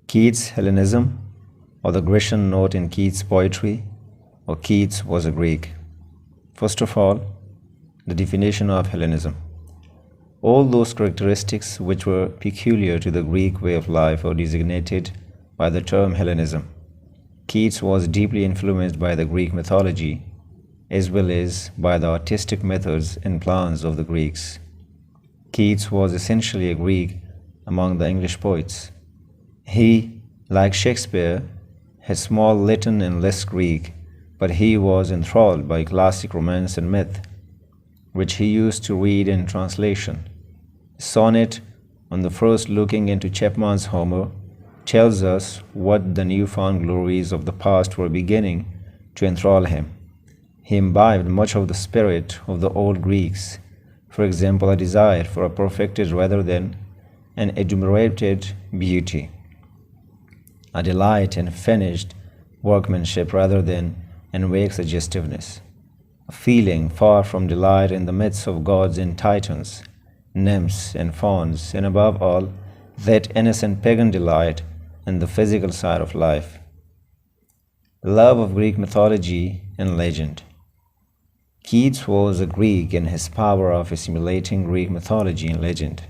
Keats' Hellenism, or the Grecian note in Keats' poetry, or Keats was a Greek. First of all, the definition of Hellenism. All those characteristics which were peculiar to the Greek way of life are designated by the term Hellenism. Keats was deeply influenced by the Greek mythology as well as by the artistic methods and plans of the Greeks. Keats was essentially a Greek among the English poets. He, like Shakespeare, had small Latin and less Greek, but he was enthralled by classic romance and myth, which he used to read in translation. A sonnet on the first looking into Chapman's Homer tells us what the newfound glories of the past were beginning to enthrall him. He imbibed much of the spirit of the old Greeks, for example, a desire for a perfected rather than an adumbrated beauty, a delight in finished workmanship rather than in vague suggestiveness, a feeling far from delight in the myths of gods and titans, nymphs and fauns, and above all, that innocent pagan delight in the physical side of life. Love of Greek mythology and legend. Keats was a Greek in his power of assimilating Greek mythology and legend.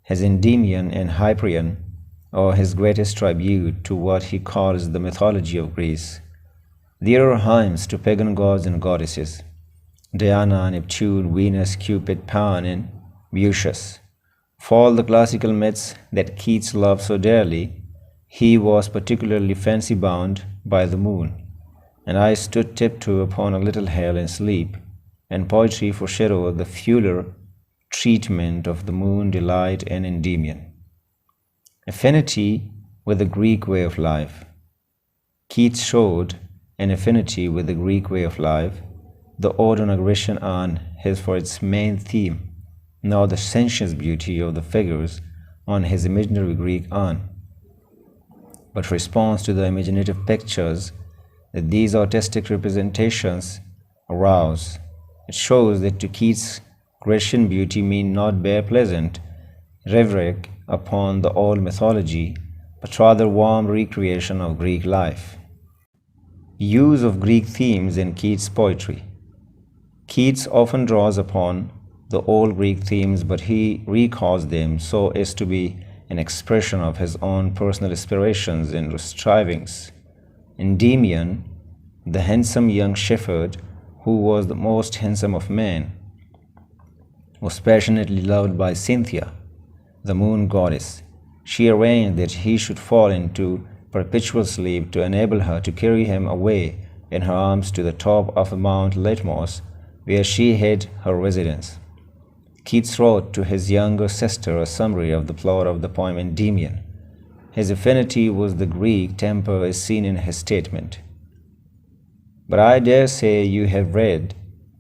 His Endymion and Hyperion are his greatest tribute to what he calls the mythology of Greece. There are hymns to pagan gods and goddesses, Diana, Neptune, Venus, Cupid, Pan, and Baucis. For all the classical myths that Keats loved so dearly, he was particularly fancy-bound by the moon. And I stood tiptoe upon a little hill in sleep, and poetry foreshadowed the fuller treatment of the moon, delight, and Endymion. Affinity with the Greek way of life. Keats showed an affinity with the Greek way of life. The ode on a Grecian Urn has for its main theme now the sensuous beauty of the figures on his imaginary Greek urn, but responds to the imaginative pictures that these artistic representations arouse. It shows that to Keats, Grecian beauty mean not bare pleasant rhetoric upon the old mythology, but rather warm recreation of Greek life. Use of Greek themes in Keats' poetry. Keats often draws upon the old Greek themes, but he recalls them so as to be an expression of his own personal aspirations and strivings. Endymion, the handsome young shepherd who was the most handsome of men, was passionately loved by Cynthia, the moon goddess. She arranged that he should fall into perpetual sleep to enable her to carry him away in her arms to the top of Mount Latmos, where she had her residence. Keats wrote to his younger sister a summary of the plot of the poem Endymion. His affinity with the Greek temper is seen in his statement. But I dare say you have read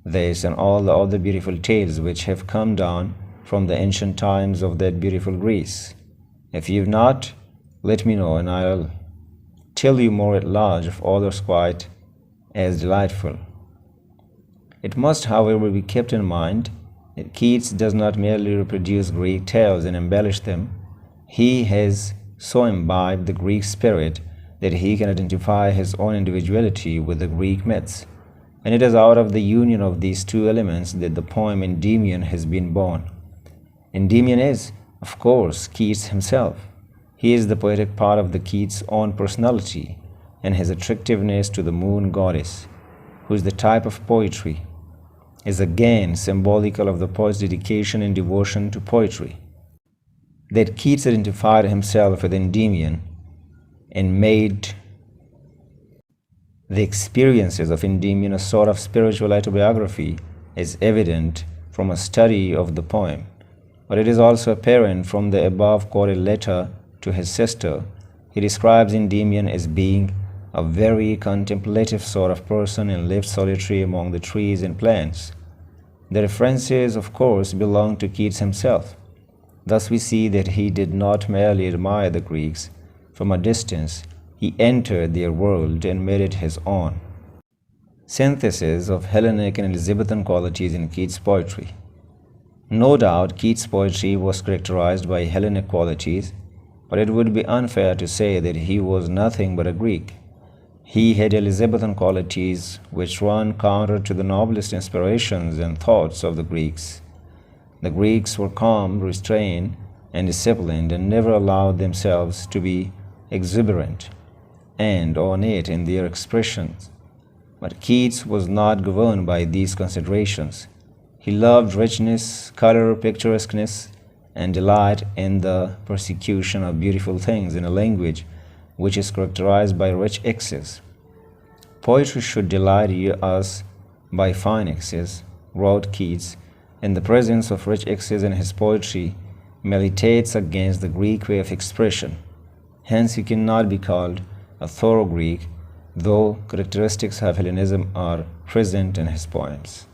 this and all the other beautiful tales which have come down from the ancient times of that beautiful Greece. If you've not, let me know and I'll tell you more at large of others quite as delightful. It must, however, be kept in mind that Keats does not merely reproduce Greek tales and embellish them. He has so imbibed the Greek spirit that he can identify his own individuality with the Greek myths. And it is out of the union of these two elements that the poem Endymion has been born. Endymion is, of course, Keats himself. He is the poetic part of the Keats' own personality and his attractiveness to the moon goddess, who is the type of poetry, is again symbolical of the poet's dedication and devotion to poetry. That Keats identified himself with Endymion and made the experiences of Endymion a sort of spiritual autobiography is evident from a study of the poem, but it is also apparent from the above quoted letter to his sister. He describes Endymion as being a very contemplative sort of person and lived solitary among the trees and plants. The references, of course, belong to Keats himself. Thus we see that he did not merely admire the Greeks from a distance, he entered their world and made it his own. Synthesis of Hellenic and Elizabethan qualities in Keats' poetry. No doubt Keats' poetry was characterized by Hellenic qualities, but it would be unfair to say that he was nothing but a Greek. He had Elizabethan qualities which run counter to the noblest inspirations and thoughts of the Greeks. The Greeks were calm, restrained, and disciplined, and never allowed themselves to be exuberant and ornate in their expressions. But Keats was not governed by these considerations. He loved richness, color, picturesqueness, and delight in the persecution of beautiful things in a language which is characterized by rich excess. Poetry should delight us by fine excess, wrote Keats. In the presence of rich excess in his poetry, militates against the Greek way of expression. Hence he cannot be called a thorough Greek, though characteristics of Hellenism are present in his poems.